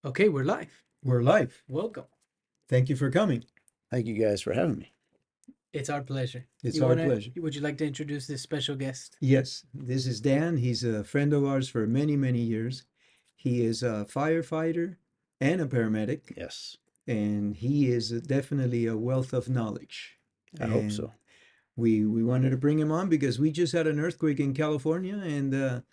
Okay, we're live. We're live. Welcome. Thank you for coming. Thank you guys for having me. It's our pleasure. It's You our wanna? pleasure. Would you like to introduce this special guest? Yes, this is Dan. He's a friend of ours for many, many years. He is a firefighter and a paramedic, Yes, and he is definitely a wealth of knowledge. I hope And so. we wanted to bring him on because we just had an earthquake in California, and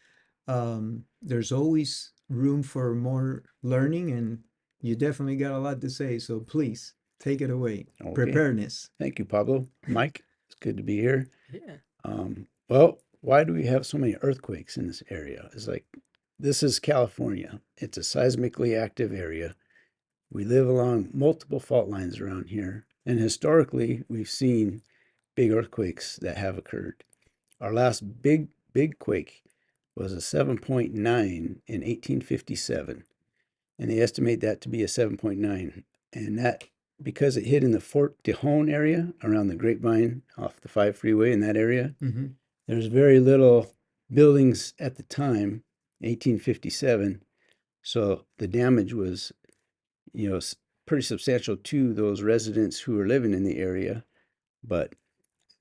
there's always room for more learning, and you definitely got a lot to say. So please take it away. Okay. Preparedness. Thank you, Pablo. Mike, it's good to be here. Yeah. Well, why do we have so many earthquakes in this area? It's like this is California. It's a seismically active area. We live along multiple fault lines around here, and historically, we've seen big earthquakes that have occurred. Our last big quake was a 7.9 in 1857, and they estimate that to be a 7.9. And that, because it hit in the Fort Tejon area around the Grapevine off the 5 freeway in that area, Mm-hmm. there's very little buildings at the time, 1857. So the damage was, pretty substantial to those residents who were living in the area. But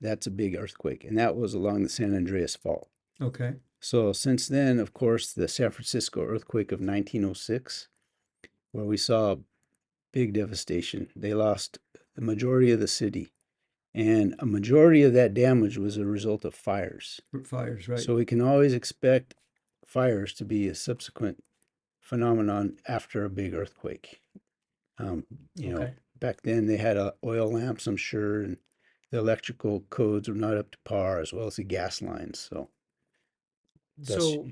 that's a big earthquake. And that was along the San Andreas Fault. Okay. So since then, of course, the San Francisco earthquake of 1906, where we saw big devastation. They lost the majority of the city, and a majority of that damage was a result of fires. Fires, right? So we can always expect fires to be a subsequent phenomenon after a big earthquake. Um, you know, Okay. back then they had oil lamps, I'm sure, and the electrical codes were not up to par, as well as the gas lines. So that's So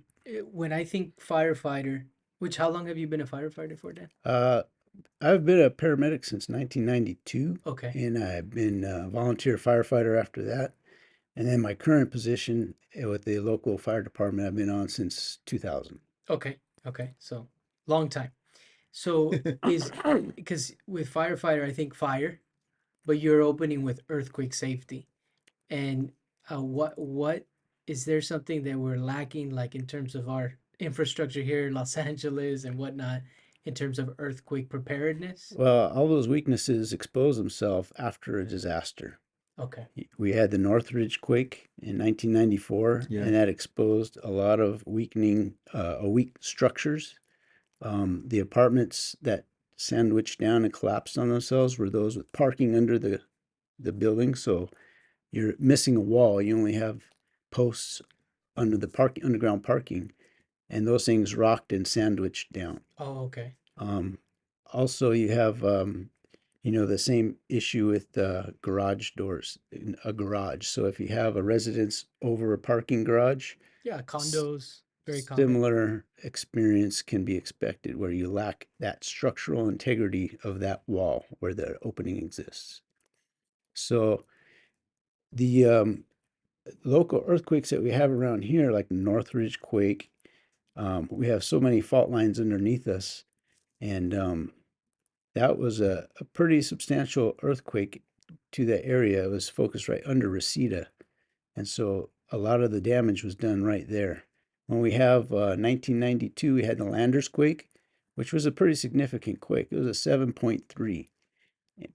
when I think firefighter, which how long have you been a firefighter for, Dan? uh, I've been a paramedic since 1992, Okay. and I've been a volunteer firefighter after that. And then my current position with the local fire department, I've been on since 2000. Okay. Okay. So long time. So is because with firefighter, I think fire, but you're opening with earthquake safety. And what is there something that we're lacking, like in terms of our infrastructure here in Los Angeles and whatnot, in terms of earthquake preparedness? Well, all those weaknesses expose themselves after a disaster. Okay. We had the Northridge quake in 1994, Yeah. and that exposed a lot of weak structures. The apartments that sandwiched down and collapsed on themselves were those with parking under the building. So you're missing a wall. You only have posts under the underground parking, and those things rocked and sandwiched down. Oh, okay. Um, Also, you have the same issue with garage doors in a garage. So if you have a residence over a parking garage, Yeah, s- condos, very common. similar experience can be expected where you lack that structural integrity of that wall where the opening exists. So the local earthquakes that we have around here, like the Northridge quake, we have so many fault lines underneath us, and that was a pretty substantial earthquake to the area. It was focused right under Reseda, and so a lot of the damage was done right there. When we have 1992, we had the Landers quake, which was a pretty significant quake. It was a 7.3,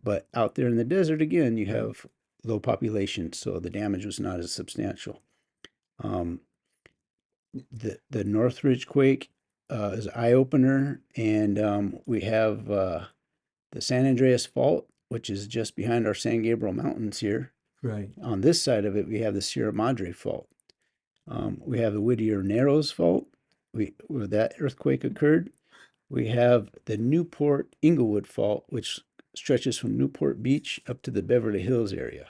but out there in the desert again, you Right. have low population, so the damage was not as substantial. Um, the Northridge quake is an eye opener, and we have the San Andreas Fault, which is just behind our San Gabriel Mountains here. Right. On this side of it, we have the Sierra Madre Fault. We have the Whittier Narrows Fault, where that earthquake occurred. We have the Newport Inglewood Fault, which stretches from Newport Beach up to the Beverly Hills area.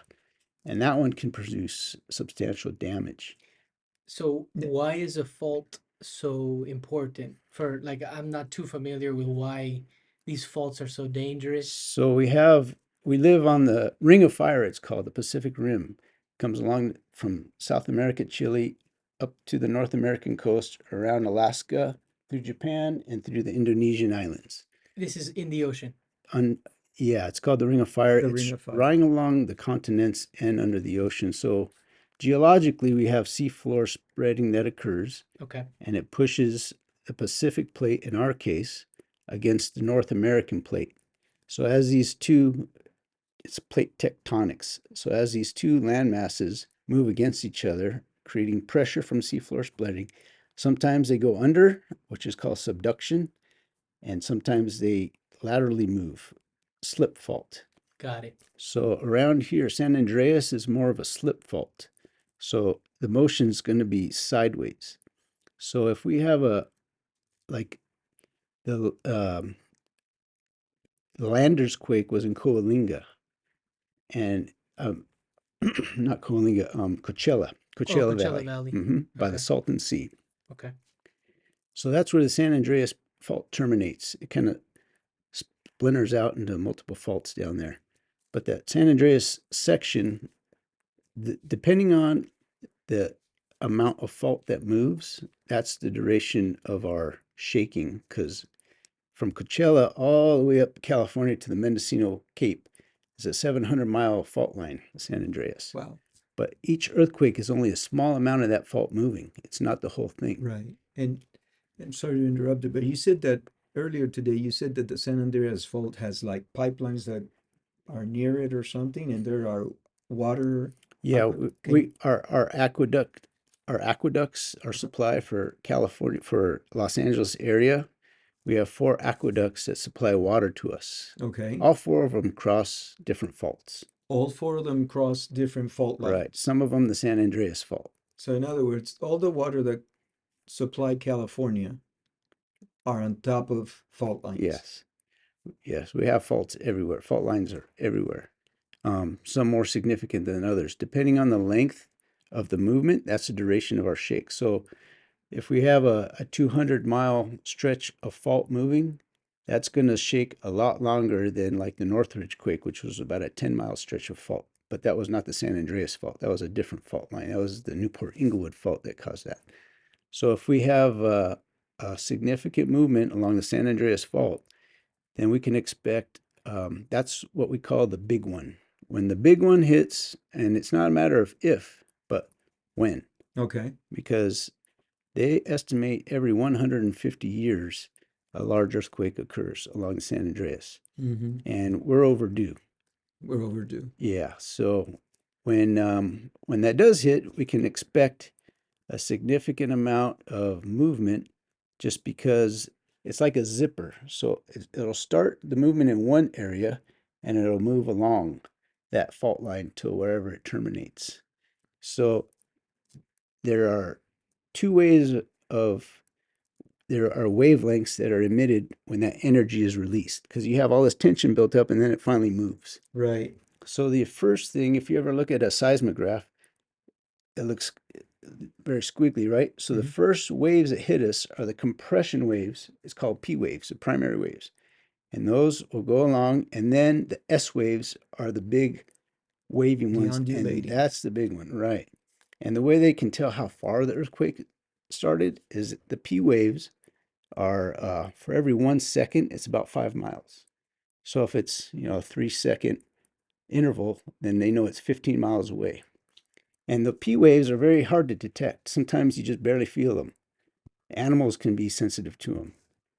And that one can produce substantial damage. So why is a fault so important for, like, I'm not too familiar with why these faults are so dangerous. So we live on the Ring of Fire, it's called, the Pacific Rim. Comes along from South America, Chile, up to the North American coast, around Alaska, through Japan, and through the Indonesian islands. This is in the ocean. On Yeah, it's called the Ring of Fire. The Ring It's of Fire. running along the continents and under the ocean. So geologically, we have seafloor spreading that occurs, Okay. and it pushes the Pacific plate, in our case, against the North American plate. So as these two, it's plate tectonics. So as these two land masses move against each other, creating pressure from seafloor splitting, sometimes they go under, which is called subduction, and sometimes they laterally move, slip fault. Got it. So around here, San Andreas is more of a slip fault. So the motion's going to be sideways. So if we have like the Landers quake was in Coalinga, and not Coalinga, Coachella, Oh, Coachella Coachella Valley, Valley. by the Okay. Salton Sea. Okay. So that's where the San Andreas fault terminates. It kind of splinters out into multiple faults down there. But that San Andreas section, depending on the amount of fault that moves, that's the duration of our shaking. Because from Coachella all the way up California to the Mendocino Cape is a 700-mile fault line, San Andreas. Wow. But each earthquake is only a small amount of that fault moving. It's not the whole thing. Right. And I'm sorry to interrupt you, but you said that earlier today, you said that the San Andreas Fault has like pipelines that are near it or something, and there are water. Yeah, Can our aqueducts, our supply for California, for Los Angeles area, we have 4 aqueducts that supply water to us. okay. All 4 of them cross different faults. All 4 of them cross different fault lines. Right. Some of them the San Andreas fault. So in other words, all the water that supply California are on top of fault lines. Yes. Yes, we have faults everywhere. Fault lines are everywhere. Some more significant than others. Depending on the length of the movement, that's the duration of our shake. So if we have a 200-mile stretch of fault moving, that's going to shake a lot longer than like the Northridge quake, which was about a 10-mile stretch of fault. But that was not the San Andreas fault. That was a different fault line. That was the Newport Inglewood fault that caused that. So if we have a significant movement along the San Andreas fault, then we can expect, that's what we call the big one. When the big one hits, and it's not a matter of if, but when, Okay. because they estimate every 150 years a large earthquake occurs along the San Andreas, Mm-hmm. and we're overdue. We're overdue. Yeah, so when that does hit, we can expect a significant amount of movement just because it's like a zipper. So it'll start the movement in one area and it'll move along that fault line to wherever it terminates. So there are 2 ways of, there are wavelengths that are emitted when that energy is released because you have all this tension built up and then it finally moves. Right. So the first thing, if you ever look at a seismograph, it looks very squiggly, right? So the Mhm. first waves that hit us are the compression waves. It's called P waves, the primary waves. And those will go along. And then the S waves are the big waving The ones. And undulating. that's the big one, right? And the way they can tell how far the earthquake started is the P waves are, for every 1 second, it's about 5 miles. So if it's, a 3-second interval, then they know it's 15 miles away. And the P waves are very hard to detect. Sometimes you just barely feel them. Animals can be sensitive to them.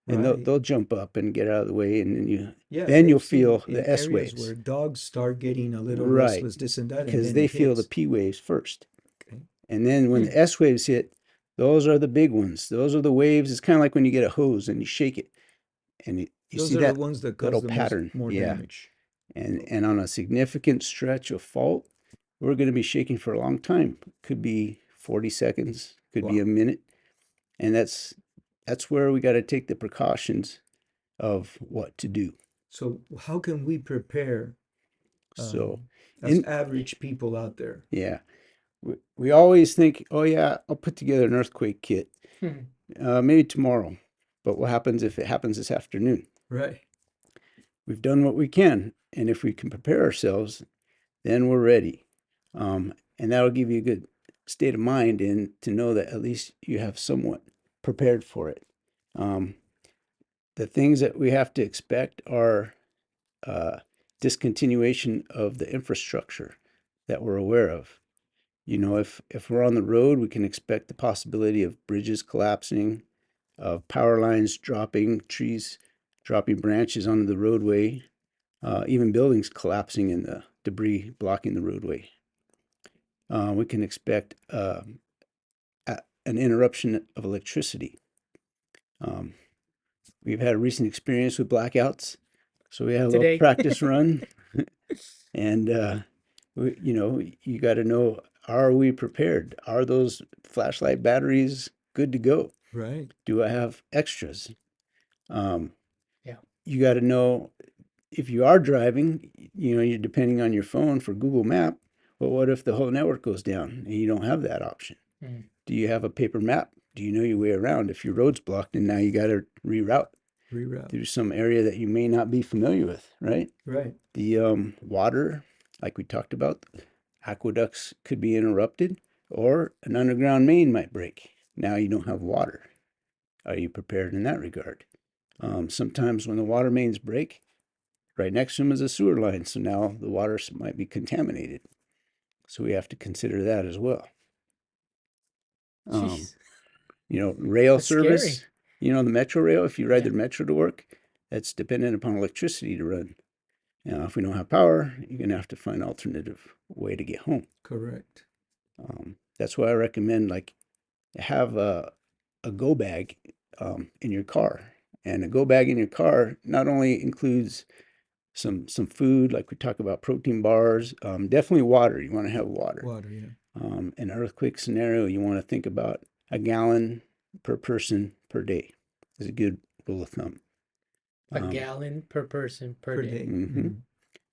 And Right. they'll jump up and get out of the way, and then Yeah, you'll I've seen feel in the S areas waves. where dogs start getting a little Right, restless, this and that, and because then they it feel the hits. P waves first. Okay. And then when the S waves hit, those are the big ones. Those are the waves. It's kind of like when you get a hose and you shake it, and you Those see are the that ones that cause little the pattern. more Yeah. damage. And on a significant stretch of fault, we're going to be shaking for a long time. Could be 40 seconds, could be Wow. a minute. And that's where we got to take the precautions of what to do. So how can we prepare So as in average people out there? yeah, we always think, oh yeah, I'll put together an earthquake kit, maybe tomorrow. But what happens if it happens this afternoon? Right. We've done what we can, and if we can prepare ourselves, then we're ready. And that'll give you a good state of mind and to know that at least you have somewhat prepared for it. The things that we have to expect are discontinuation of the infrastructure that we're aware of. If we're on the road, we can expect the possibility of bridges collapsing, of power lines dropping, trees dropping branches onto the roadway, even buildings collapsing and the debris blocking the roadway. We can expect an interruption of electricity. We've had a recent experience with blackouts, so we had a little Today. practice run, and you got to know, are we prepared? Are those flashlight batteries good to go? Right. Do I have extras? Yeah. You got to know if you are driving, you're depending on your phone for Google Map. Well, what if the whole network goes down and you don't have that option? Mm. Do you have a paper map? Do you know your way around if your road's blocked and now you got to reroute through some area that you may not be familiar with, right? Right. The water, like we talked about, aqueducts could be interrupted, or an underground main might break. Now you don't have water. Are you prepared in that regard? Sometimes when the water mains break, right next to them is a sewer line, so now the water might be contaminated. So we have to consider that as well. Jeez. Rail That's scary. service, the metro rail, if you ride Yeah. the metro to work, that's dependent upon electricity to run. Now, if we don't have power, you're going to have to find an alternative way to get home. Correct. That's why I recommend have a go bag in your car. And a go bag in your car not only includes some food, like we talk about protein bars, definitely water. You want to have water. Water, yeah. An earthquake scenario, you want to think about a gallon per person per day is a good rule of thumb. A gallon per person per day. Mhm.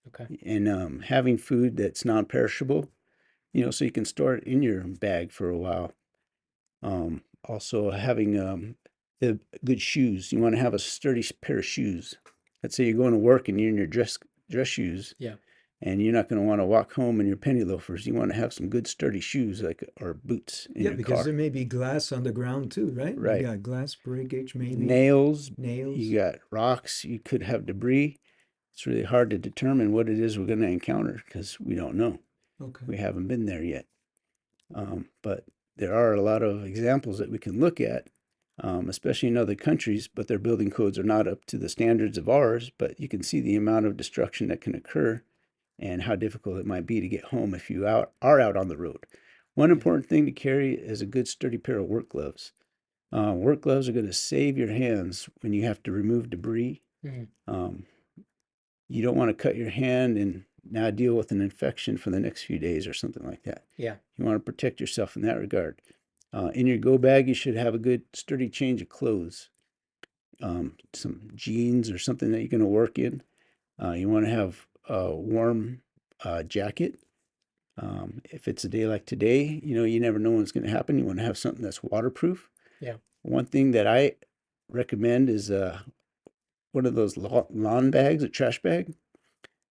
Okay. And having food that's non-perishable, so you can store it in your bag for a while. Also having the good shoes. You want to have a sturdy pair of shoes. Let's say you're going to work and you're in your dress shoes. Yeah. And you're not going to want to walk home in your penny loafers. You want to have some good sturdy shoes, or boots in Yeah, your because car. there may be glass on the ground too, right? Right. You got glass breakage, maybe. Nails, Nails. you got rocks, you could have debris. It's really hard to determine what it is we're going to encounter because we don't know. Okay. We haven't been there yet. But there are a lot of examples that we can look at, especially in other countries, but their building codes are not up to the standards of ours. But you can see the amount of destruction that can occur and how difficult it might be to get home if you are out on the road. One important thing to carry is a good sturdy pair of work gloves. Work gloves are going to save your hands when you have to remove debris. Mhm. You don't want to cut your hand and now deal with an infection for the next few days or something like that. Yeah. You want to protect yourself in that regard. In your go bag, you should have a good sturdy change of clothes, some jeans or something that you're going to work in. You want to have a warm jacket. If it's a day like today, you never know what's going to happen. You want to have something that's waterproof. Yeah. One thing that I recommend is one of those lawn bags, a trash bag.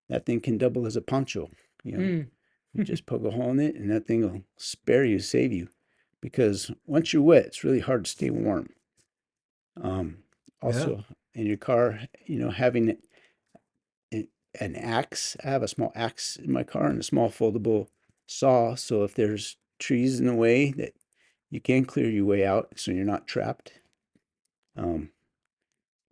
That thing can double as a poncho. You just poke a hole in it, and that thing will save you. Because once you're wet, it's really hard to stay warm. Also, in your car, having an axe. I have a small axe in my car and a small foldable saw. So if there's trees in the way, that you can clear your way out so you're not trapped.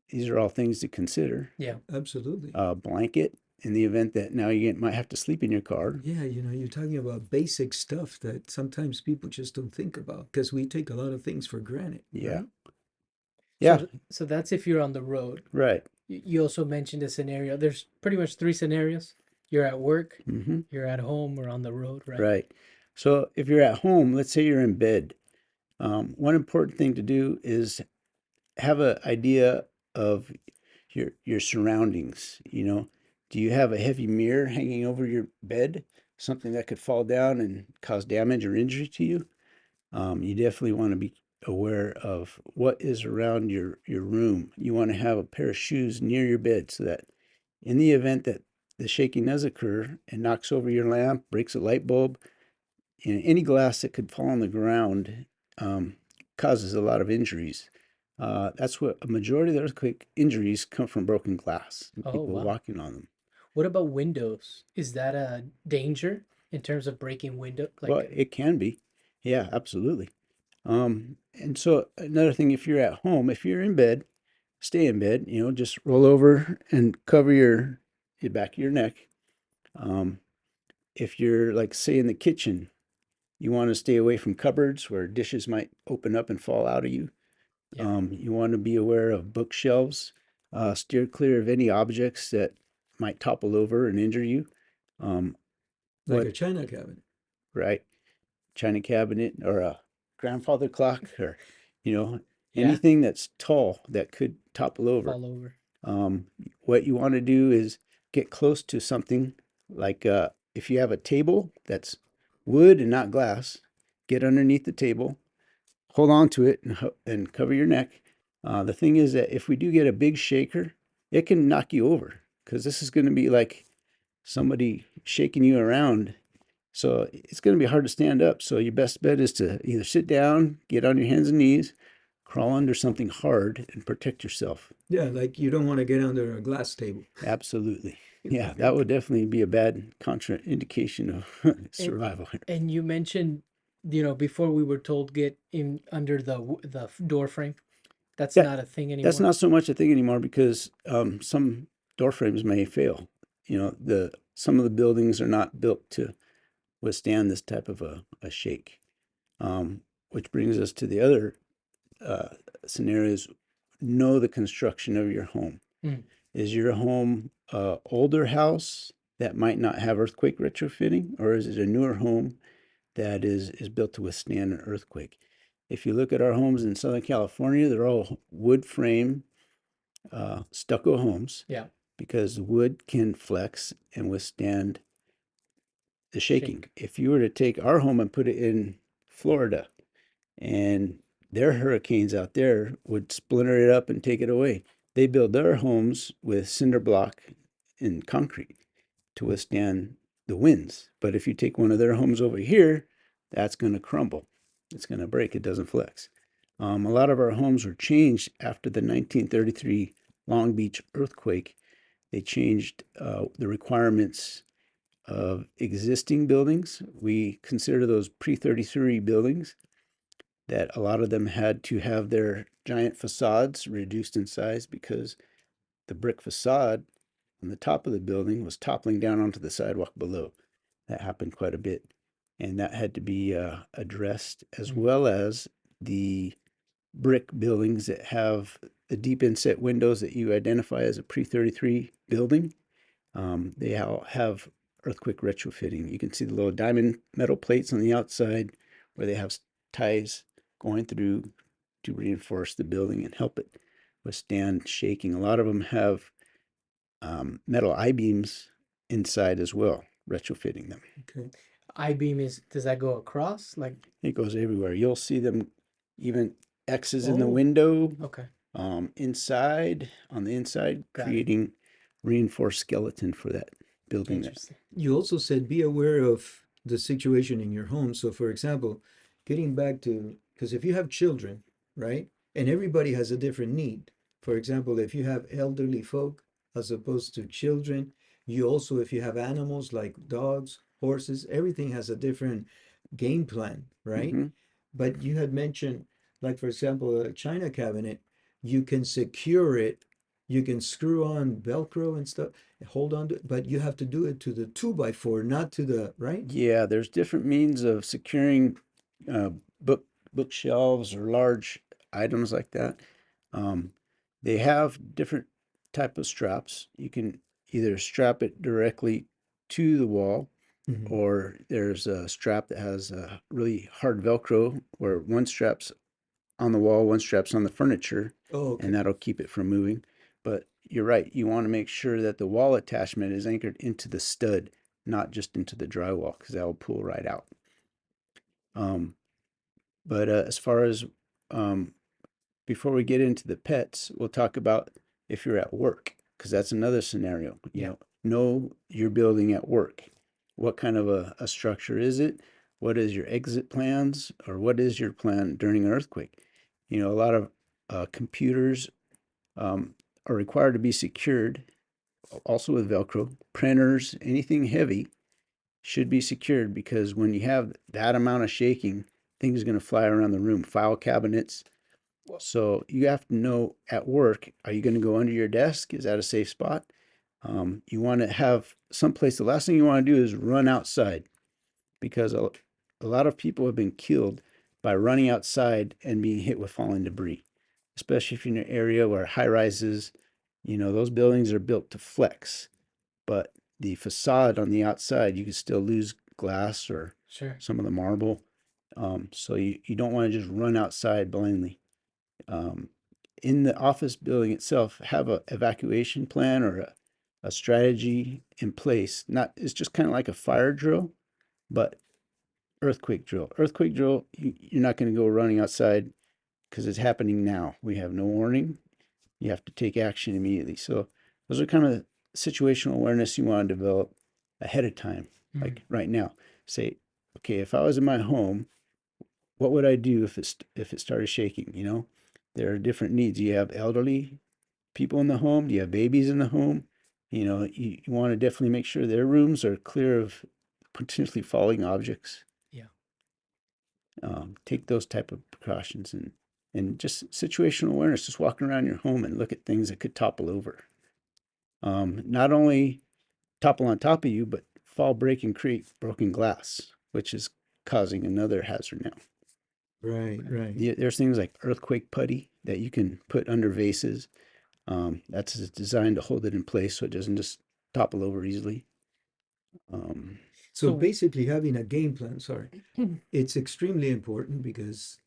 These are all things to consider. Yeah. Absolutely. Blanket in the event that now you might have to sleep in your car. Yeah, you're talking about basic stuff that sometimes people just don't think about because we take a lot of things for granted. Yeah. Right? Yeah. So that's if you're on the road. Right. You also mentioned a scenario. There's pretty much three scenarios. You're at work, Mm-hmm. you're at home, or on the road, right? Right. So if you're at home, let's say you're in bed, one important thing to do is have an idea of your surroundings. Do you have a heavy mirror hanging over your bed, something that could fall down and cause damage or injury to you? You definitely want to be aware of what is around your room. You want to have a pair of shoes near your bed so that in the event that the shaking does occur and knocks over your lamp, breaks a light bulb, any glass that could fall on the ground causes a lot of injuries. That's what a majority of the earthquake injuries come from broken glass and Oh, people wow. walking on them. What about windows? Is that a danger in terms of breaking window? Well, it can be. Yeah, absolutely. And so another thing, if you're at home, if you're in bed stay in bed, just roll over and cover your back of your neck. Um, if you're like, say, in the kitchen, you want to stay away from cupboards where dishes might open up and fall out of you. Yeah. You want to be aware of bookshelves. Steer clear of any objects that might topple over and injure you. Um, Like what, a china cabinet. right? China cabinet or a grandfather clock or, you know, Yeah. anything that's tall that could topple over. Fall over. Um, what you want to do is get close to something like if you have a table that's wood and not glass, get underneath the table, hold on to it, and cover your neck. The thing is that if we do get a big shaker, it can knock you over because this is going to be like somebody shaking you around. So it's going to be hard to stand up. So your best bet is to either sit down, get on your hands and knees, crawl under something hard, and protect yourself. Yeah, like you don't want to get under a glass table. Absolutely. Yeah, that would definitely be a bad contraindication of And survival. and you mentioned, before we were told get in under the door frame. That's That not a thing that's anymore. not so much a thing anymore because some door frames may fail. Some of the buildings are not built to withstand this type of a shake. Which brings us to the other uh, scenarios. Know the construction of your home. Mm. Is your home a older house that might not have earthquake retrofitting, or is it a newer home that is built to withstand an earthquake? If you look at our homes in Southern California, they're all wood frame stucco homes Yeah. because wood can flex and withstand the shaking. Shake. If you were to take our home and put it in Florida, and their hurricanes out there would splinter it up and take it away. They build their homes with cinder block and concrete to withstand the winds. But if you take one of their homes over here, that's going to crumble. It's going to break. It doesn't flex. A lot of our homes were changed after the 1933 Long Beach earthquake. They changed the requirements of existing buildings. We consider those pre-33 buildings that a lot of them had to have their giant facades reduced in size because the brick facade on the top of the building was toppling down onto the sidewalk below. That happened quite a bit. And that had to be addressed, as Mm. well as the brick buildings that have the deep inset windows that you identify as a pre-33 building. They all have earthquake retrofitting. You can see the little diamond metal plates on the outside where they have ties going through to reinforce the building and help it withstand shaking. A lot of them have metal I-beams inside as well, retrofitting them. Okay. I-beam does that go across? Like, It goes everywhere. You'll see them even X's in the oh, window, okay, inside, on the inside, got it. creating reinforced skeleton for that building that. Interesting. You also said be aware of the situation in your home. So, for example, getting back to, because if you have children, right, and everybody has a different need. For example, if you have elderly folk as opposed to children, you also, if you have animals like dogs, horses, everything has a different game plan, right? Mm-hmm. But you had mentioned, like, for example, a china cabinet, you can secure it, you can screw on Velcro and stuff, hold on to it, but you have to do it to the 2x4, not to the, right? Yeah, there's different means of securing uh, book bookshelves or large items like that. Um, they have different type of straps. You can either strap it directly to the wall, Mhm. or there's a strap that has a really hard Velcro where one strap's on the wall, one strap's on the furniture, Oh, and okay. that'll keep it from moving. But you're right, you want to make sure that the wall attachment is anchored into the stud, not just into the drywall, because that will pull right out. Um, but as far as um, before we get into the pets, we'll talk about if you're at work, because that's another scenario. Yeah. Know your building at work. What kind of a structure is it? What is your exit plans, or what is your plan during an earthquake? A lot of computers um, are required to be secured, also with Velcro. Printers, anything heavy should be secured because when you have that amount of shaking, things are going to fly around the room. File cabinets, Well, So you have to know at work, are you going to go under your desk? Is that a safe spot? You want to have someplace, the last thing you want to do is run outside because a lot of people have been killed by running outside and being hit with falling debris, especially if you're in an area where high rises, those buildings are built to flex, but the facade on the outside, you can still lose glass or sure. some of the marble. So you don't want to just run outside blindly. Um, in the office building itself, have a evacuation plan or a strategy in place. Not, it's just kind of like a fire drill, but earthquake drill. Earthquake drill, you're not going to go running outside because it's happening now. We have no warning. You have to take action immediately. So those are kind of situational awareness you want to develop ahead of time, Mm. like right now. Say, okay, if I was in my home, what would I do if it started shaking? There are different needs. You have elderly people in the home. You have babies in the home. You want to definitely make sure their rooms are clear of potentially falling objects. Yeah. Take those type of precautions and just situational awareness. Just walking around your home and look at things that could topple over. Not only topple on top of you, but fall, break, and create broken glass, which is causing another hazard now. Right, Okay. right. There's things like earthquake putty that you can put under vases. That's designed to hold it in place so it doesn't just topple over easily. Um, So So, basically having a game plan, sorry, it's extremely important because,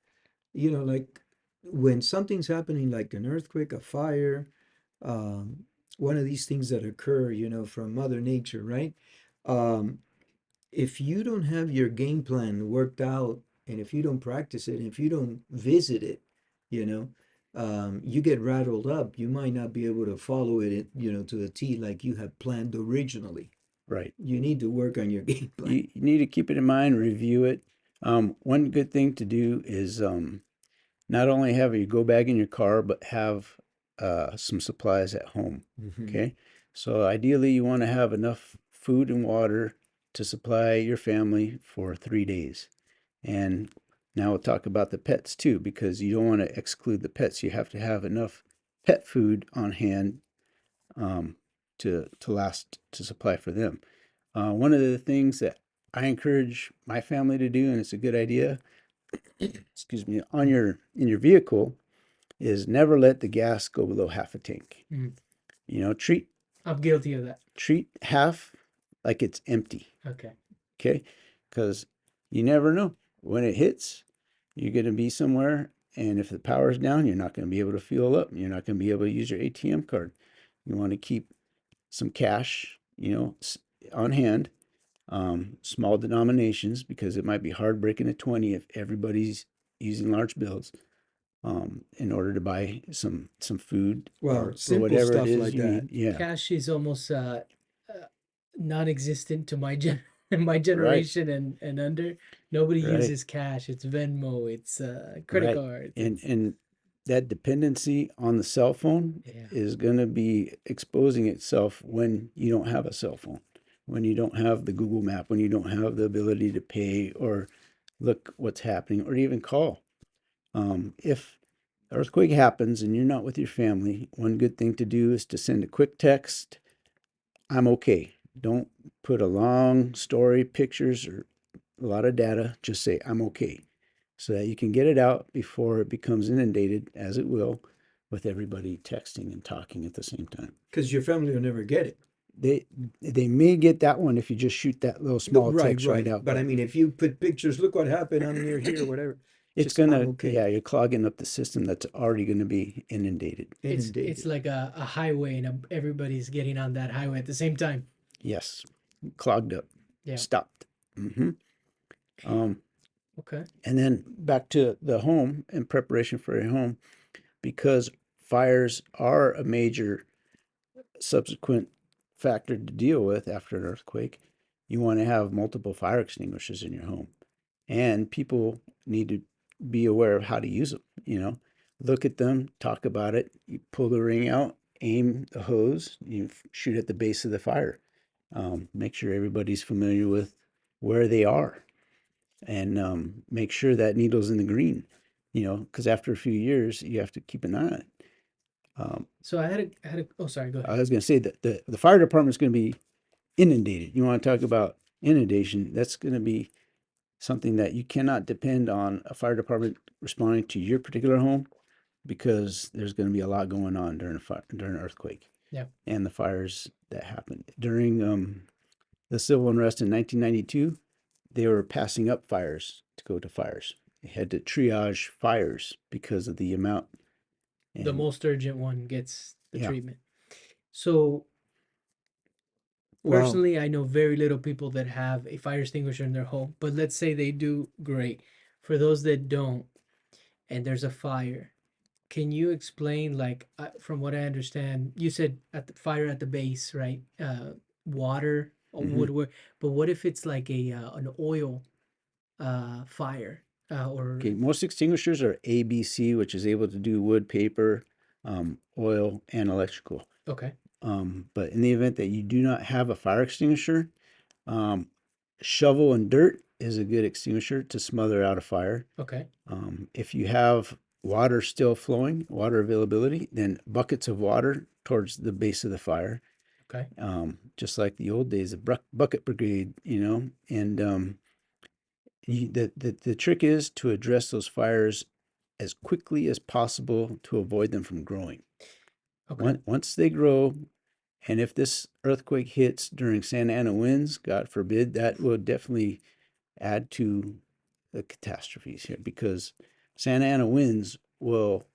like when something's happening like an earthquake, a fire, um, one of these things that occur, from Mother Nature, right? Um, if you don't have your game plan worked out and if you don't practice it and if you don't visit it, you know, you get rattled up. You might not be able to follow it, to the T like you had planned originally. right. You need to work on your game plan. You need to keep it in mind, review it. One good thing to do is not only have a go bag in your car, but have some supplies at home. Hmm. Okay. So ideally, you want to have enough food and water to supply your family for 3 days. And now we'll talk about the pets too, because you don't want to exclude the pets. You have to have enough pet food on hand um, to last to supply for them. One of the things that I encourage my family to do, and it's a good idea, excuse me, on your in your vehicle, is never let the gas go below half a tank. mm, Treat I'm guilty of that. half like it's empty. Okay. Okay, because you never know when it hits. You're going to be somewhere, and if the power's down, you're not going to be able to fuel up. You're not going to be able to use your ATM card. You want to keep some cash, on hand, small denominations, because it might be hard breaking a 20 if everybody's using large bills, in order to buy some food Well, or simple whatever it stuff is like you that. need. Yeah, Cash is almost non-existent to my my right, generation and under. Nobody right, uses cash. It's Venmo. It's credit right. cards. And It's and that dependency on the cell phone yeah. is going to be exposing itself when you don't have a cell phone, when you don't have the Google map, when you don't have the ability to pay or look what's happening or even call. If earthquake happens and you're not with your family, one good thing to do is to send a quick text, I'm okay. Don't put a long story, pictures, or a lot of data. Just say, I'm okay. So that you can get it out before it becomes inundated, as it will, with everybody texting and talking at the same time. Because your family will never get it. They they may get that one if you just shoot that little No, small right, text right right. out, But I but mean, if you put pictures, look what happened, I'm near here, whatever. it's Just, I'm gonna, okay. yeah, you're clogging up the system that's already gonna be inundated. It's Inundated. like a highway and everybody's getting on that highway at the same time. Yes, clogged up, Yeah. stopped. hmm Um, Okay. and then back to the home and preparation for your home, because fires are a major subsequent factor to deal with after an earthquake. You want to have multiple fire extinguishers in your home, and people need to be aware of how to use them. Look at them, talk about it. You pull the ring out, aim the hose, you shoot at the base of the fire. Make sure everybody's familiar with where they are, and make sure that needle's in the green. because after a few years, you have to keep an eye on it. So I had a, oh, sorry, go I ahead. was going to say that the fire department is going to be inundated. You want to talk about inundation? That's going to be something that you cannot depend on a fire department responding to your particular home because there's going to be a lot going on during a fire, during an earthquake. Yeah. And the fires that happened during the civil unrest in 1992, they were passing up fires to go to fires. They had to triage fires because of the amount. The And most urgent one gets the yeah, treatment. So Wow. personally, I know very little people that have a fire extinguisher in their home, but let's say they do, great. For those that don't, and there's a fire, can you explain, like, from what I understand, you said at the fire at the base, right? Water or hmm woodwork, but what if it's like a an oil fire or okay. Most extinguishers are ABC, which is able to do wood, paper, oil, and electrical. okay, But in the event that you do not have a fire extinguisher, um, shovel and dirt is a good extinguisher to smother out a fire. okay, If you have water still flowing, water availability, then buckets of water towards the base of the fire, okay, just like the old days of bucket brigade, and the trick is to address those fires as quickly as possible to avoid them from growing. okay. Once they grow, and if this earthquake hits during Santa Ana winds, God forbid, that will definitely add to the catastrophes here because Santa Ana winds will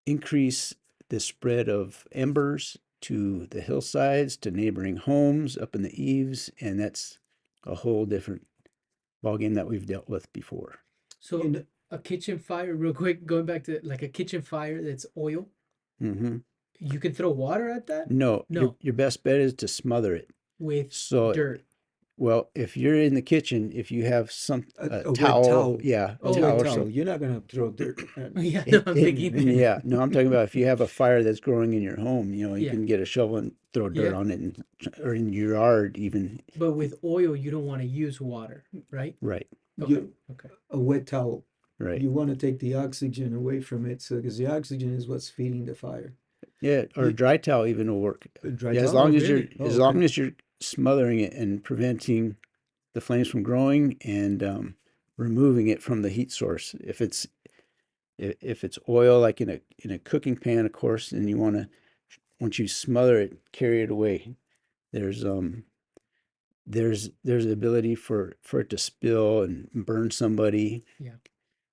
increase the spread of embers to the hillsides, to neighboring homes, up in the eaves, and that's a whole different ballgame that we've dealt with before. So You know, a kitchen fire, real quick, going back to like a kitchen fire that's oil, hmm you can throw water at that? No, your No, your best bet is to smother it. with So, dirt. well, if you're in the kitchen, if you have some a a wet towel, towel, yeah, a Oh, wet towel or towel. something. You're not gonna throw dirt. yeah, no, It, I'm it, thinking that. yeah, no, I'm talking about if you have a fire that's growing in your home, you Yeah, can get a shovel and throw dirt yeah. on it, or in your yard even. But with oil, you don't want to use water, right? Right, Okay, You okay. a wet towel. right. You want to take the oxygen away from it, so because the oxygen is what's feeding the fire. Yeah, or a You dry towel even will work. a dry Yeah, towel? Oh, really? Oh, as okay. long as you're smothering it and preventing the flames from growing and removing it from the heat source. If it's oil, like in a cooking pan, of course, and you want to once you smother it, carry it away. There's there's the ability for it to spill and burn somebody. Yeah.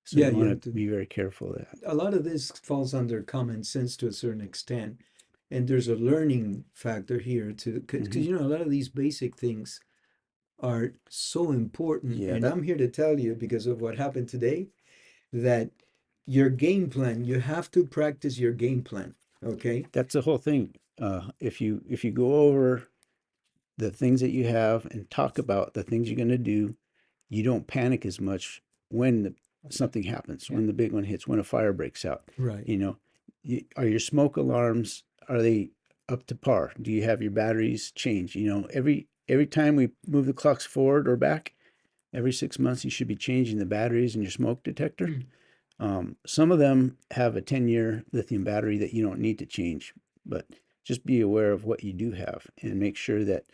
So Yeah, you you want have to to. be very careful of that. A lot of this falls under common sense to a certain extent, and there's a learning factor here too, because hmm a lot of these basic things are so important. Yeah, And I'm here to tell you, because of what happened today, that your game plan, you have to practice your game plan. Okay? that's the whole thing. If you go over the things that you have and talk about the things you're going to do, you don't panic as much when Okay. something happens, Yeah. when the big one hits, when a fire breaks out. Right. You know, are your smoke alarms, are they up to par? Do you have your batteries changed? Every time we move the clocks forward or back, every 6 months, you should be changing the batteries in your smoke detector. Mm. Some of them have a 10-year lithium battery that you don't need to change, but just be aware of what you do have and make sure that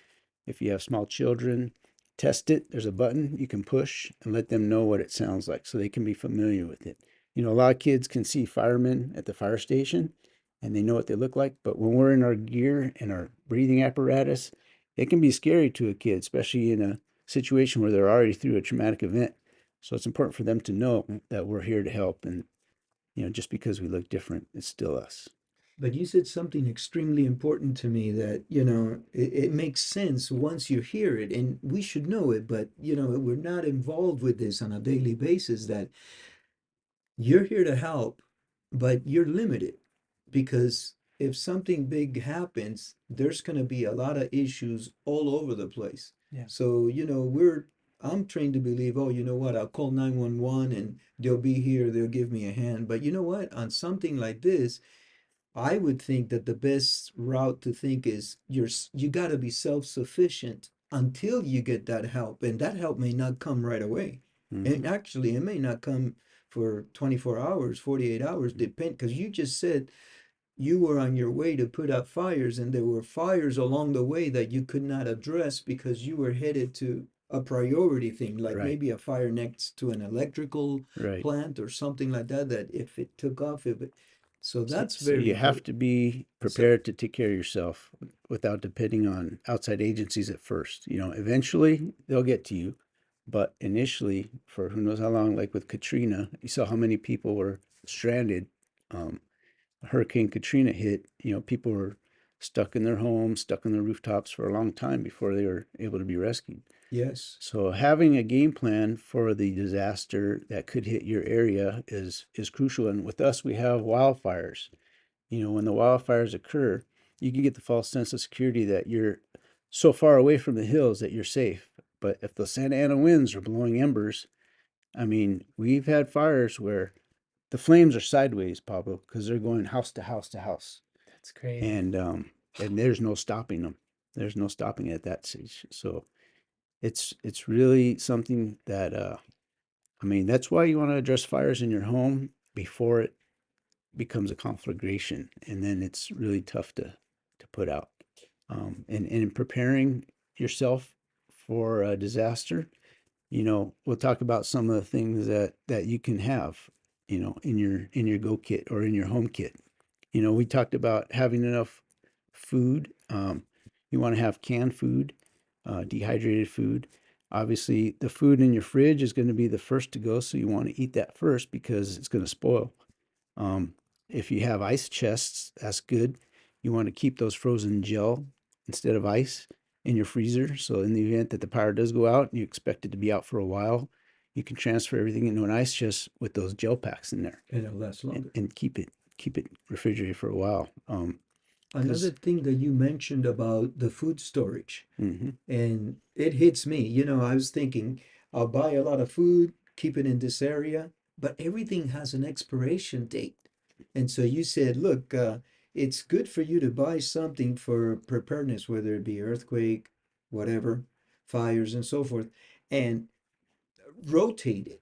if you have small children, test it. There's a button you can push and let them know what it sounds like so they can be familiar with it. A lot of kids can see firemen at the fire station and they know what they look like, but when we're in our gear and our breathing apparatus, it can be scary to a kid, especially in a situation where they're already through a traumatic event. So it's important for them to know that we're here to help. And, just because we look different, it's still us. But you said something extremely important to me that, it makes sense once you hear it, and we should know it, but, we're not involved with this on a daily basis, that you're here to help, but you're limited because if something big happens, there's going to be a lot of issues all over the place. Yeah. So, I'm trained to believe, oh, you know what, I'll call 911 and they'll be here, they'll give me a hand. But you know what, on something like this, I would think that the best route to think is you got to be self-sufficient until you get that help, and that help may not come right away. Mm-hmm. And actually, it may not come for 24 hours, 48 hours, depend, because you just said you were on your way to put out fires, and there were fires along the way that you could not address because you were headed to a priority thing, like Right, maybe a fire next to an electrical right. plant or something like that, that if it took off, if it, so So, that's so very you have good. to be So, prepared to take care of yourself without depending on outside agencies at first. You know, eventually they'll get to you, but initially, for who knows how long, like with Katrina, you saw how many people were stranded. Um, Hurricane Katrina hit, you know, people were stuck in their homes, stuck on their rooftops for a long time before they were able to be rescued. yes, So having a game plan for the disaster that could hit your area is crucial. And with us, we have wildfires. You know, when the wildfires occur, you can get the false sense of security that you're so far away from the hills that you're safe. But if the Santa Ana winds are blowing embers, I mean, we've had fires where the flames are sideways, Pablo, because they're going house to house to house, That's crazy. and there's no stopping them. There's no stopping it at that stage. So it's really something that I mean, that's why you want to address fires in your home before it becomes a conflagration, and then it's really tough to put out. And in preparing yourself for a disaster, you know, we'll talk about some of the things that you can have, you know, in your go kit or in your home kit. You know, we talked about having enough food. You want to have canned food, dehydrated food. Obviously, the food in your fridge is going to be the first to go, so you want to eat that first because it's going to spoil. Um, if you have ice chests, that's good. You want to keep those frozen gel instead of ice in your freezer. So in the event that the power does go out and you expect it to be out for a while, you can transfer everything into an ice chest with those gel packs in there and it'll last longer. and keep it refrigerated for a while. Another Because thing that you mentioned about the food storage, mm-hmm, and it hits me. You know, I was thinking I'll buy a lot of food, keep it in this area, but everything has an expiration date. And so you said, look, it's good for you to buy something for preparedness, whether it be earthquake, whatever, fires, and so forth, and rotate it.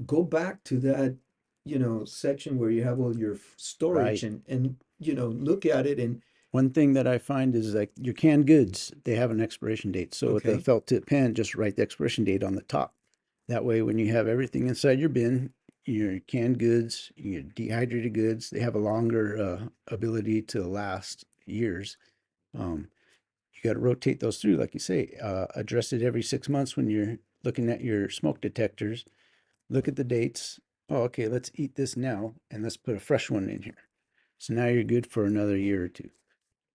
Go back to that, section where you have all your storage, right. and look at it and One thing that I find is like your canned goods, they have an expiration date. So with a okay. felt tip pen, just write the expiration date on the top. That way, when you have everything inside your bin, your canned goods, your dehydrated goods, they have a longer ability to last years. Um, you got to rotate those through, like you say, address it every 6 months when you're looking at your smoke detectors. Look at the dates. Oh, okay, let's eat this now and let's put a fresh one in here. So now you're good for another year or two,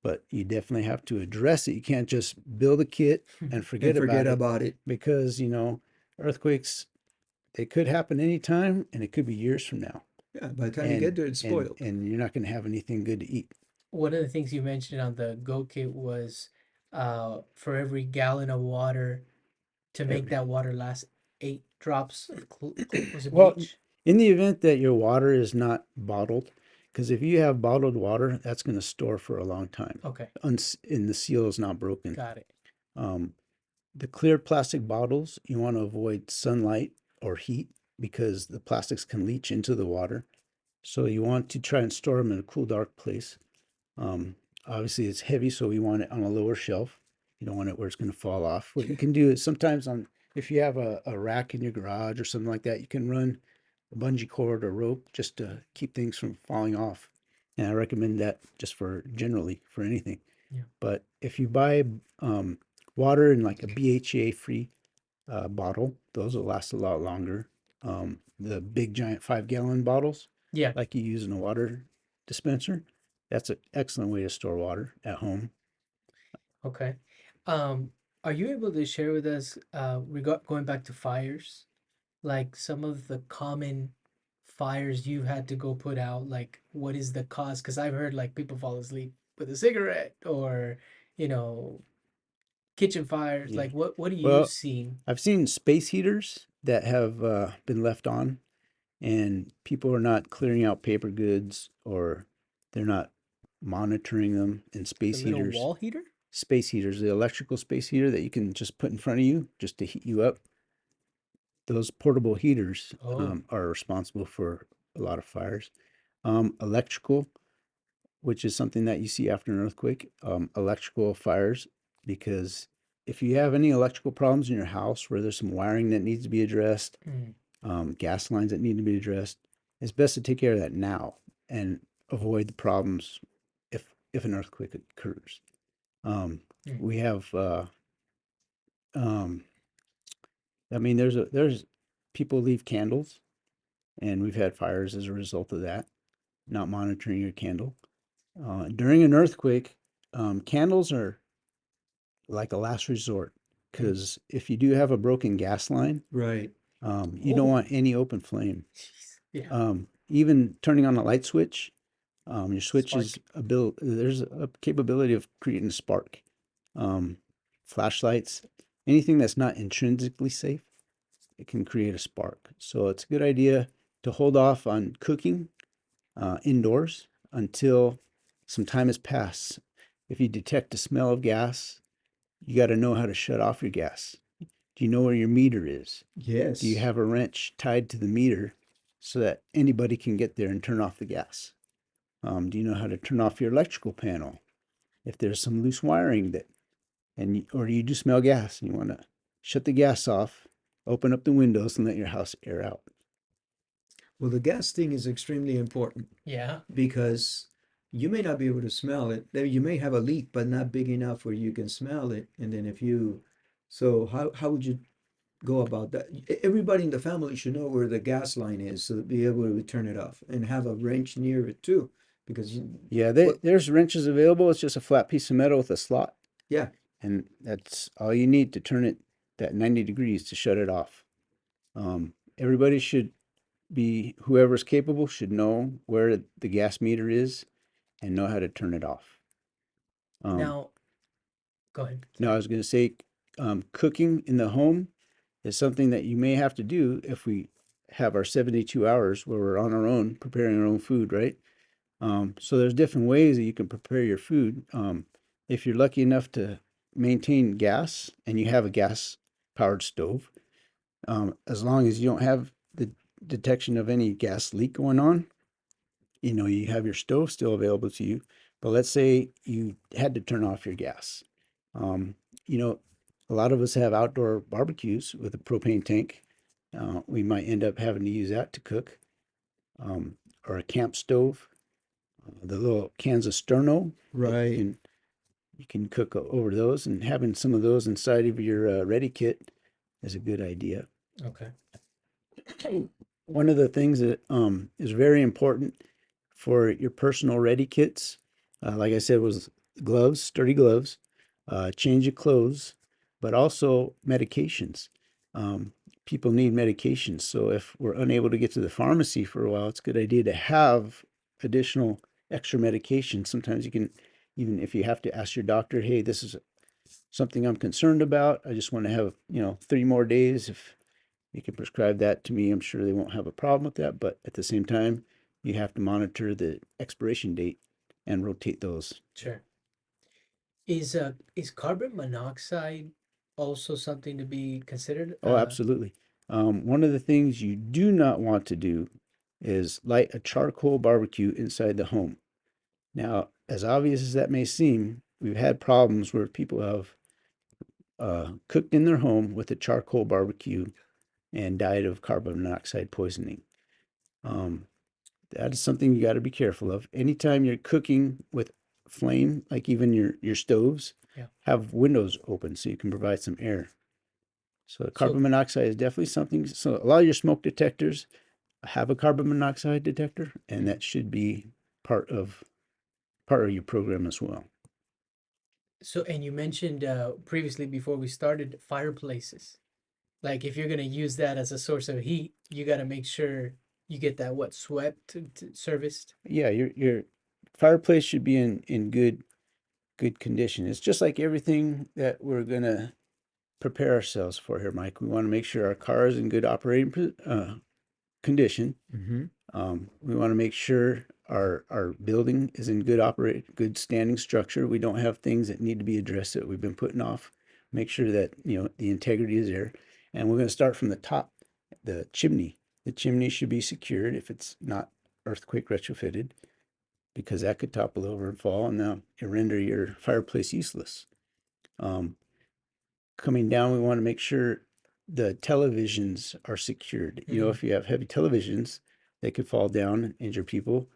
but you definitely have to address it. You can't just build a kit and And forget forget about it about it. because, you know, earthquakes, they could happen anytime and it could be years from now. Yeah, by the time you get And there, it's spoiled. and you're not going to have anything good to eat. One of the things you mentioned on the Go Kit was for every gallon of water to make Every that water last 8 drops of was it Well, bleach? in the event that your water is not bottled, because if you have bottled water, that's going to store for a long time. Okay, And the seal is not broken. got it. Um, the clear plastic bottles, you want to avoid sunlight or heat because the plastics can leach into the water. So you want to try and store them in a cool, dark place. Um, Obviously, it's heavy, so we want it on a lower shelf. You don't want it where it's going to fall off. What you can do is sometimes if you have a rack in your garage or something like that, you can run a bungee cord or rope just to keep things from falling off. And I recommend that just for generally for anything. Yeah. But if you buy um, water in like a BHA free bottle, those will last a lot longer. The big giant 5 gallon bottles, Yeah. like you use in a water dispenser, that's an excellent way to store water at home. Okay. Um, are you able to share with us, going back to fires, like some of the common fires you've had to go put out? Like, what is the cause? Because I've heard like people fall asleep with a cigarette, or you know, kitchen fires. Yeah. Like, what are you Well, seeing? I've seen space heaters that have been left on, and people are not clearing out paper goods or they're not monitoring them. And The little wall heater? space heaters, the electrical space heater that you can just put in front of you just to heat you up, those portable heaters Oh, are responsible for a lot of fires. Electrical, which is something that you see after an earthquake, electrical fires, because if you have any electrical problems in your house where there's some wiring that needs to be addressed, mm, gas lines that need to be addressed, it's best to take care of that now and avoid the problems if an earthquake occurs. mm. We have, um, I mean, there's people leave candles, and we've had fires as a result of that, not monitoring your candle. During an earthquake, candles are like a last resort Mm. because if you do have a broken gas line, Right. you don't Oh, want any open flame. jeez. Yeah. Even turning on a light switch, your switch is Spark. there's a capability of creating a spark. Um, Flashlights, anything that's not intrinsically safe, it can create a spark. So it's a good idea to hold off on cooking indoors until some time has passed. If you detect a smell of gas, you got to know how to shut off your gas. Do you know where your meter is? Do you Yes. have a wrench tied to the meter so that anybody can get there and turn off the gas? Do you know how to turn off your electrical panel? If there's some loose wiring or you do smell gas and you want to shut the gas off, open up the windows and let your house air out. Well, the gas thing is extremely important Yeah. because you may not be able to smell it. You may have a leak, but not big enough where you can smell it. And then so how would you go about that? Everybody in the family should know where the gas line is so to be able to turn it off and have a wrench near it too, because Yeah, what? there's wrenches available. It's just a flat piece of metal with a slot, Yeah. and that's all you need to turn it that 90 degrees to shut it off. Everybody should whoever's capable should know where the gas meter is and know how to turn it off. Um, Now, go ahead. Now, I Sorry. was going to say, cooking in the home is something that you may have to do if we have our 72 hours where we're on our own, preparing our own food, right? So there's different ways that you can prepare your food. If you're lucky enough to maintain gas and you have a gas powered stove, as long as you don't have the detection of any gas leak going on, you have your stove still available to you. But let's say you had to turn off your gas. Um, you know, a lot of us have outdoor barbecues with a propane tank. We might end up having to use that to cook, or a camp stove. The little cans of sterno that Right. you can cook over those, and having some of those inside of your ready kit is a good idea. Okay. One of the things that is very important for your personal ready kits, like I said, was gloves, sturdy gloves, change of clothes, but also medications. Um, People need medications. So if we're unable to get to the pharmacy for a while, it's a good idea to have additional extra medication. Sometimes you can, even if you have to ask your doctor, hey, this is something I'm concerned about. I just want to have, 3 more days. If you can prescribe that to me, I'm sure they won't have a problem with that. But at the same time, you have to monitor the expiration date and rotate those. Sure. Is carbon monoxide also something to be considered? Oh, absolutely. One of the things you do not want to do is light a charcoal barbecue inside the home. Now, as obvious as that may seem, we've had problems where people have cooked in their home with a charcoal barbecue and died of carbon monoxide poisoning. Um, that is something you got to be careful of. Anytime you're cooking with flame, like even your stoves, Yeah. have windows open so you can provide some air. So So carbon monoxide is definitely something. So a lot of your smoke detectors have a carbon monoxide detector, and mhm. that should be part of part of your program as well. And you mentioned previously before we started fireplaces. Like if you're gonna use that as a source of heat, you got to make sure you get that what swept serviced. Yeah, your fireplace should be in good condition. It's just like everything that we're gonna prepare ourselves for here, Mike. We want to make sure our car is in good operating condition. Mm-hmm. We want to make sure our building is in good standing structure. We don't have things that need to be addressed that we've been putting off. Make sure that the integrity is there, and we're going to start from the top the chimney. The chimney should be secured if it's not earthquake retrofitted, because that could topple over and fall, and now you render your fireplace useless. Coming down, we want to make sure the televisions are secured. You know, if you have heavy televisions, they could fall down and injure people.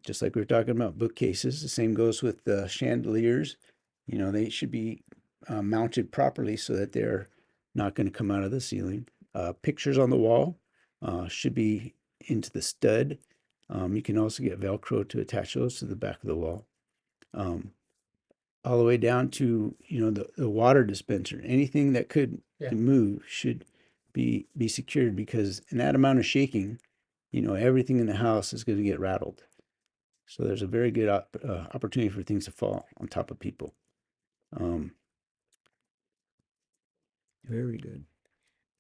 Just like we were talking about bookcases, the same goes with the chandeliers. You know, they should be mounted properly so that they're not going to come out of the ceiling. Pictures on the wall should be into the stud. You can also get Velcro to attach those to the back of the wall. All the way down to, you know, the water dispenser. Anything that could move should be secured, because in that amount of shaking, you know, everything in the house is going to get rattled. So there's a very good opportunity for things to fall on top of people. Very good.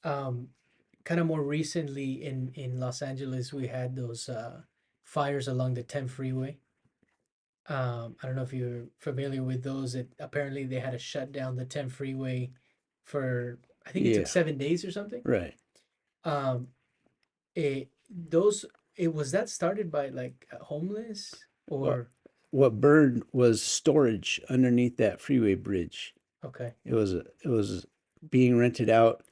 Kind of more recently in Los Angeles, we had those fires along the 10 freeway. I don't know if you're familiar with those. Apparently they had to shut down the 10 freeway for, I think it took Yeah, 7 days or something. right. Um, it was that started by like homeless Well, or what burned was storage underneath that freeway bridge. okay. It was being rented out,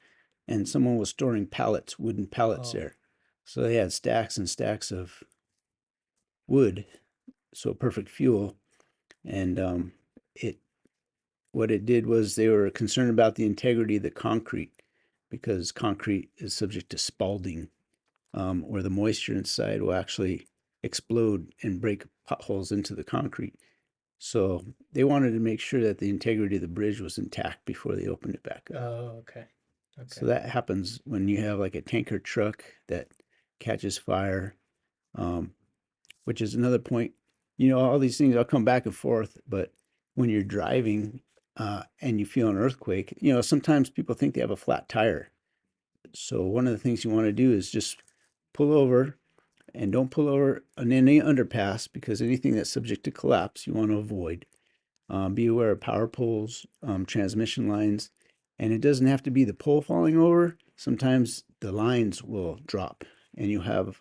and someone was storing pallets, wooden pallets Oh. there. So they had stacks and stacks of wood, so perfect fuel. And it what it did was they were concerned about the integrity of the concrete, because concrete is subject to spalling, where the moisture inside will actually explode and break potholes into the concrete. So they wanted to make sure that the integrity of the bridge was intact before they opened it back up. Oh, okay. So Okay. that happens when you have like a tanker truck that catches fire, um, which is another point. You know, all these things, I'll come back and forth, but when you're driving and you feel an earthquake, you know, sometimes people think they have a flat tire. So one of the things you want to do is just pull over, and don't pull over on any underpass, because anything that's subject to collapse you want to avoid. Be aware of power poles, transmission lines, and it doesn't have to be the pole falling over. Sometimes the lines will drop and you have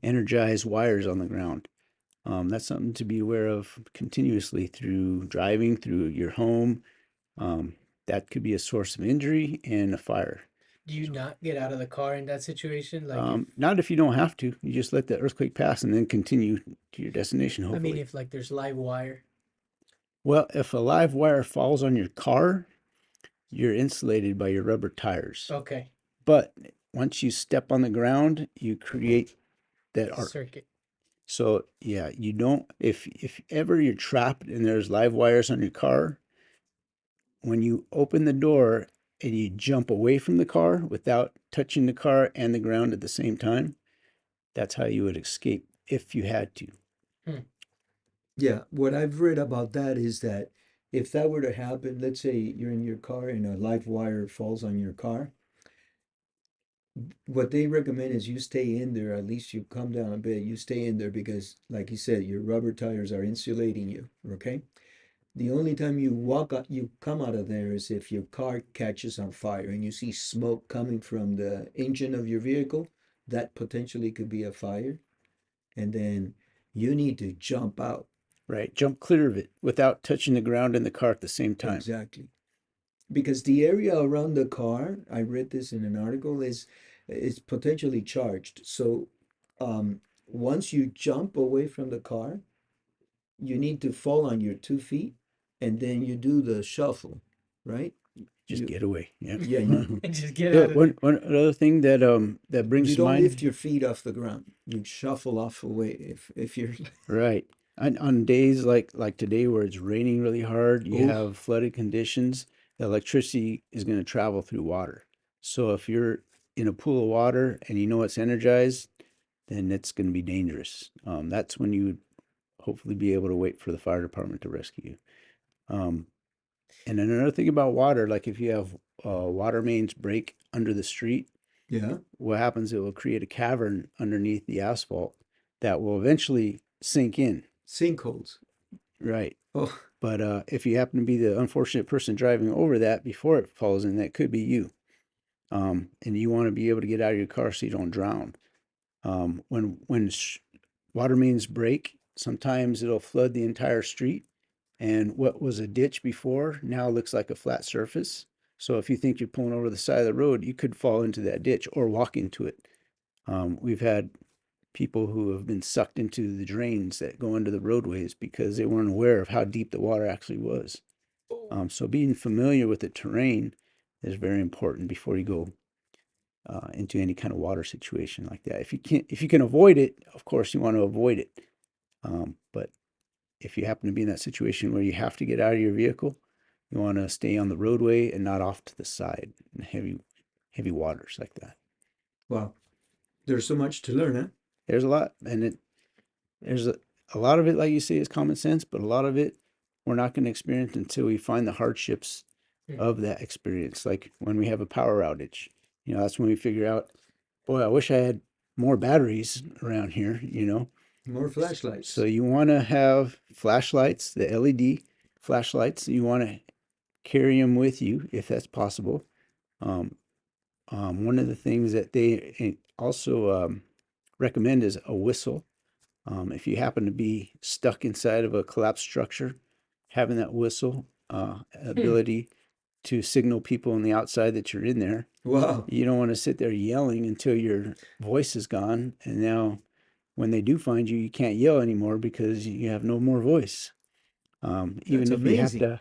energized wires on the ground. That's something to be aware of continuously through driving through your home. That could be a source of injury and a fire. Do you not get out of the car in that situation? Like Not if you don't have to. You just let the earthquake pass and then continue to your destination, I mean, hopefully. if like there's live wire. Well, if a live wire falls on your car, you're insulated by your rubber tires. Okay. But once you step on the ground, you create that arc. Circuit. So yeah, you don't, if ever you're trapped and there's live wires on your car, when you open the door and you jump away from the car without touching the car and the ground at the same time, that's how you would escape if you had to. Yeah, what I've read about that is that if that were to happen, let's say you're in your car and a live wire falls on your car, what they recommend is you stay in there, at least you come down a bit, you stay in there because, like you said, your rubber tires are insulating you, okay? The only time you walk out, you come out of there is if your car catches on fire and you see smoke coming from the engine of your vehicle, that potentially could be a fire. And then you need to jump out. Right. Jump clear of it without touching the ground and the car at the same time. Exactly. Because the area around the car, I read this in an article, is potentially charged. So once you jump away from the car, you need to fall on your 2 feet and then you do the shuffle, right? Just You, get away. Yeah. yeah, you, Just get out of One there. other thing that brings you to don't mind. lift your feet off the ground. You shuffle off away if you're Right. On days like today where it's raining really hard, you oh have flooded conditions, the electricity is going to travel through water. So if you're in a pool of water and you know it's energized, then it's going to be dangerous. That's when you would hopefully be able to wait for the fire department to rescue you. Um, and then another thing about water, like if you have water mains break under the street, yeah, what happens, it will create a cavern underneath the asphalt that will eventually sink in. sinkholes. Right. Oh, But if you happen to be the unfortunate person driving over that before it falls in, that could be you. and you want to be able to get out of your car so you don't drown. When water mains break, sometimes it'll flood the entire street, and what was a ditch before now looks like a flat surface. So if you think you're pulling over the side of the road, you could fall into that ditch or walk into it. We've had people who have been sucked into the drains that go under the roadways because they weren't aware of how deep the water actually was. So being familiar with the terrain is very important before you go into any kind of water situation like that. If you can avoid it, of course you want to avoid it. But if you happen to be in that situation where you have to get out of your vehicle, you want to stay on the roadway and not off to the side in heavy waters like that. Wow, there's so much to learn, huh? There's a lot, and there's a lot of it, like you say, is common sense, but a lot of it we're not going to experience until we find the hardships of that experience. Like when we have a power outage, that's when we figure out, boy, I wish I had more batteries around here, More So flashlights. you want to have flashlights, the LED flashlights. You want to carry them with you if that's possible. Um, one of the things that they also recommend is a whistle. If you happen to be stuck inside of a collapsed structure, having that whistle ability to signal people on the outside that you're in there. Wow, You don't want to sit there yelling until your voice is gone. And now, when they do find you, you can't yell anymore because you have no more voice. that's Even if you have amazing. to,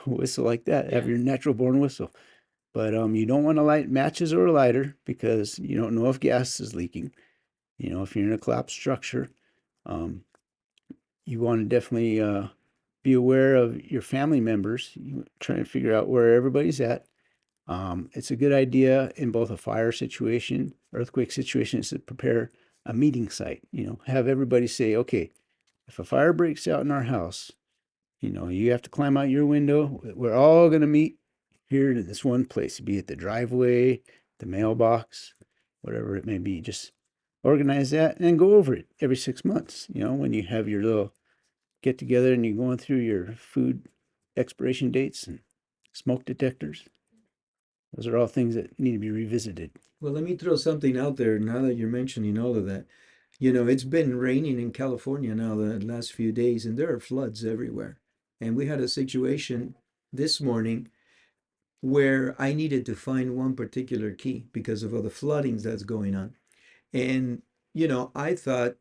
whistle like that, have Yeah. your natural born whistle. But you don't want to light matches or a lighter because you don't know if gas is leaking. If you're in a collapsed structure, um, you want to definitely be aware of your family members. You try to figure out where everybody's at. It's a good idea in both a fire situation, earthquake situation, is to prepare a meeting site. Have everybody say, okay, if a fire breaks out in our house, you have to climb out your window. We're all going to meet here in this one place, be it the driveway, the mailbox, whatever it may be. Just organize that and go over it every 6 months. When you have your little get together and you're going through your food expiration dates and smoke detectors. Those are all things that need to be revisited. Well, let me throw something out there now that you're mentioning all of that. It's been raining in California now the last few days, and there are floods everywhere. And we had a situation this morning where I needed to find one particular key because of all the floodings that's going on. And, I thought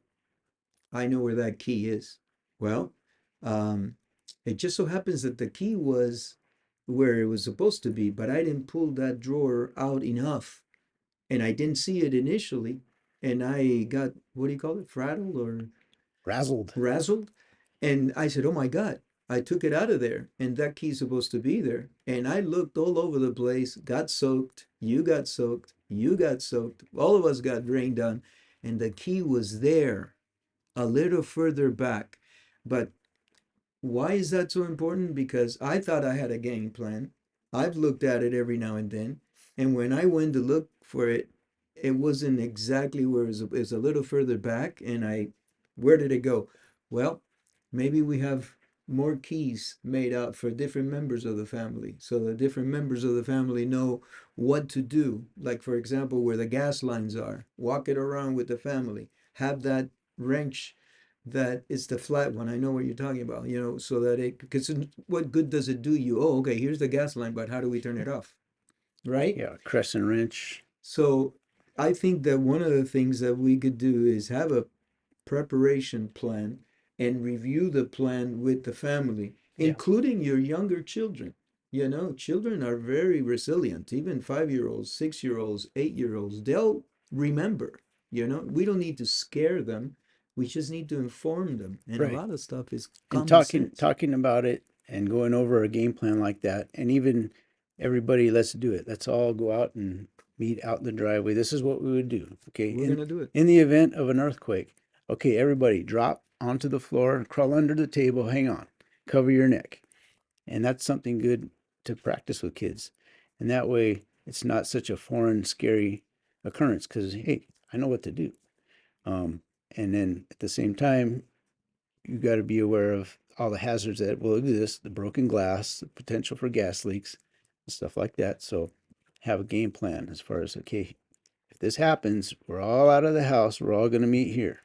I know where that key is. Well, um, it just so happens that the key was where it was supposed to be, but I didn't pull that drawer out enough and I didn't see it initially. And I got, what do you call it, frazzled or Razzled. razzled? And I said, oh my God, I took it out of there and that key's supposed to be there. And I looked all over the place, got soaked, you got soaked, you got soaked, all of us got drained on, and the key was there a little further back. But why is that so important? Because I thought I had a game plan. I've looked at it every now and then. And when I went to look for it, it wasn't exactly where it was a little further back. And where did it go? Well, maybe we have more keys made out for different members of the family. So the different members of the family know what to do. Like, for example, where the gas lines are, walk it around with the family, have that wrench that is the flat one. I know what you're talking about, so that because what good does it do you? Oh, okay, here's the gas line, but how do we turn it off? Right? Yeah, crescent wrench. So I think that one of the things that we could do is have a preparation plan and review the plan with the family, Yeah. including your younger children. Children are very resilient, even 5 year olds, 6 year olds, 8 year olds, they'll remember. We don't need to scare them. We just need to inform them. And a Right. lot of stuff is And common talking sense. talking about it and going over a game plan like that, and even everybody, let's do it. Let's all go out and meet out in the driveway. This is what we would do. Okay. We're In gonna do it. in the event of an earthquake, okay, everybody drop onto the floor, crawl under the table, hang on, cover your neck. And that's something good to practice with kids. And that way it's not such a foreign, scary occurrence because hey, I know what to do. Um, and then at the same time, you got to be aware of all the hazards that will exist, the broken glass, the potential for gas leaks, and stuff like that. So have a game plan as far as, okay, if this happens, we're all out of the house, we're all going to meet here.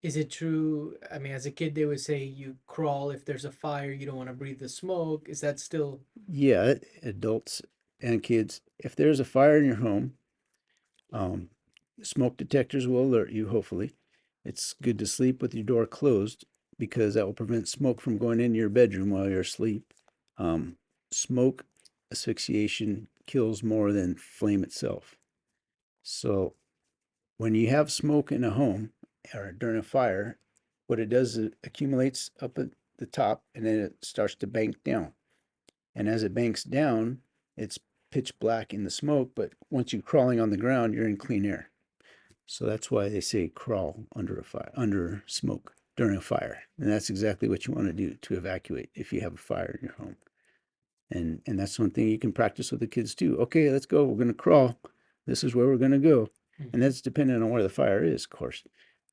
Is it true? I mean, as a kid, they would say you crawl if there's a fire, you don't want to breathe the smoke. Is that still? Yeah, adults and kids, if there's a fire in your home, um, smoke detectors will alert you, hopefully. It's good to sleep with your door closed because that will prevent smoke from going into your bedroom while you're asleep. Smoke asphyxiation kills more than flame itself. So when you have smoke in a home or during a fire, what it does is it accumulates up at the top and then it starts to bank down. And as it banks down, it's pitch black in the smoke, but once you're crawling on the ground, you're in clean air. So that's why they say crawl under a fire, under smoke during a fire. And that's exactly what you want to do to evacuate if you have a fire in your home. And that's one thing you can practice with the kids too. Okay, let's go. We're going to crawl. This is where we're going to go. And that's dependent on where the fire is, of course.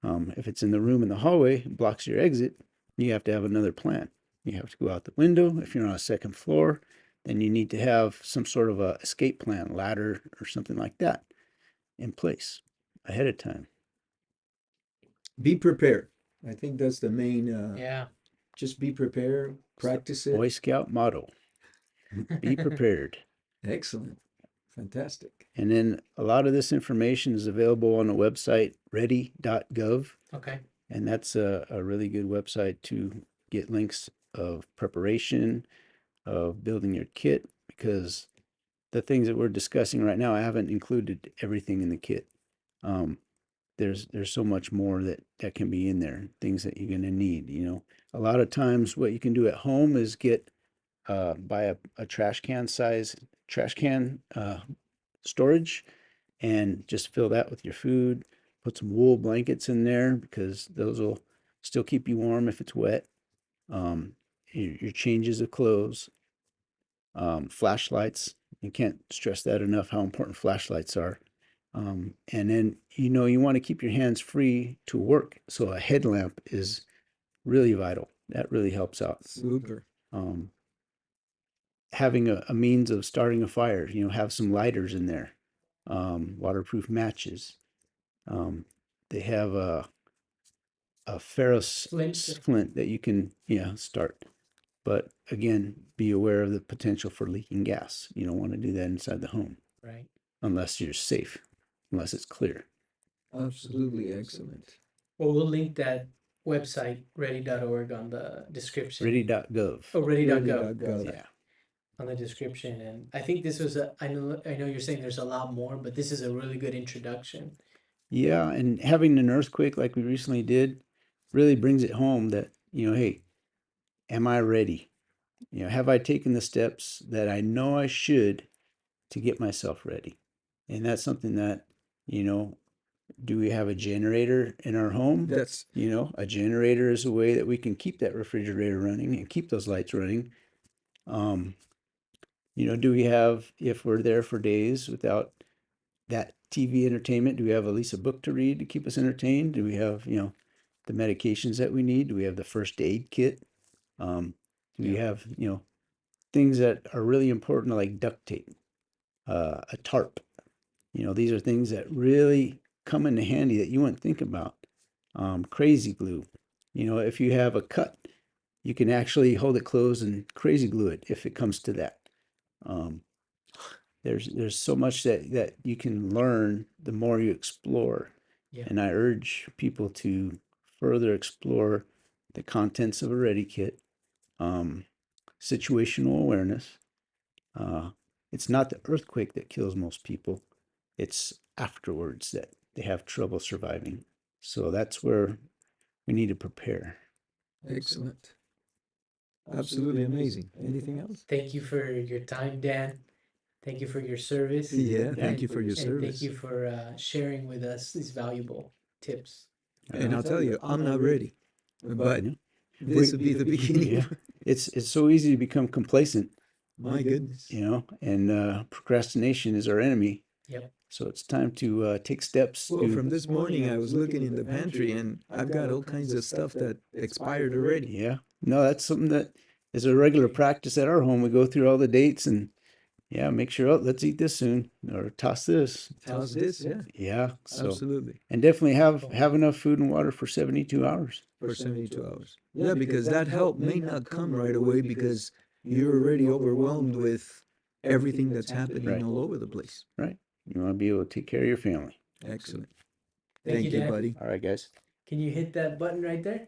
If it's in the room in the hallway, blocks your exit, you have to have another plan. You have to go out the window. If you're on a second floor, then you need to have some sort of a escape plan, ladder or something like that in place ahead of time. Be prepared. I think that's the main, Yeah. just be prepared, practice it. Boy Scout motto. Be prepared. Excellent. Fantastic. And then a lot of this information is available on the website ready.gov. Okay. And that's a really good website to get links of preparation, of building your kit, because the things that we're discussing right now, I haven't included everything in the kit. There's so much more that can be in there, things that you're going to need. You know, a lot of times what you can do at home is get buy a trash can size storage and just fill that with your food. Put some wool blankets in there because those will still keep you warm if it's wet. Your changes of clothes, flashlights. You can't stress that enough how important flashlights are. And then, you want to keep your hands free to work. So a headlamp is really vital. That really helps out. Super. Having a means of starting a fire, have some lighters in there, waterproof matches. They have a ferrous flint that you can, start. But again, be aware of the potential for leaking gas. You don't want to do that inside the home. Right. Unless you're safe, unless it's clear. Absolutely excellent. Well, we'll link that website, ready.org, on the description. Ready.gov. Oh, ready.gov. Ready.gov. Yeah. On the description. And I think this was I know you're saying there's a lot more, but this is a really good introduction. Yeah, and having an earthquake like we recently did really brings it home that, hey, am I ready? Have I taken the steps that I know I should to get myself ready? And that's something that, do we have a generator in our home? That's A generator is a way that we can keep that refrigerator running and keep those lights running. Do we have, if we're there for days without that TV entertainment, do we have at least a book to read to keep us entertained? Do we have, the medications that we need? Do we have the first aid kit? Do we have, things that are really important, like duct tape, a tarp? These are things that really come into handy that you wouldn't think about. Crazy glue. If you have a cut, you can actually hold it closed and crazy glue it if it comes to that. There's so much that you can learn the more you explore. Yeah. And I urge people to further explore the contents of a Ready Kit, situational awareness. It's not the earthquake that kills most people. It's afterwards that they have trouble surviving. So that's where we need to prepare. excellent. Absolutely amazing. Anything else? Thank you for your time, Dan. Thank you for your service. Yeah, thank And- you for your and service. thank you for sharing with us these valuable tips. And I'll tell you, I'm not ready, but Yeah. this will be the beginning. Yeah. It's so easy to become complacent, My goodness. and procrastination is our enemy. Yep. So it's time to take steps. Well, from this morning, I was looking in the pantry and I've got all kinds of stuff that expired already. Yeah. No, that's something that is a regular practice at our home. We go through all the dates and Yeah, make sure, oh, let's eat this soon or toss this. How's this? Yeah, Yeah. So, absolutely. and definitely have enough food and water for 72 hours. For 72 hours. Yeah, because that help may not come right away because you're already overwhelmed with everything that's happening Right. all over the place. Right. You want to be able to take care of your family. Excellent. Thank you, Thank you, Dad. buddy. All right, guys. Can you hit that button right there?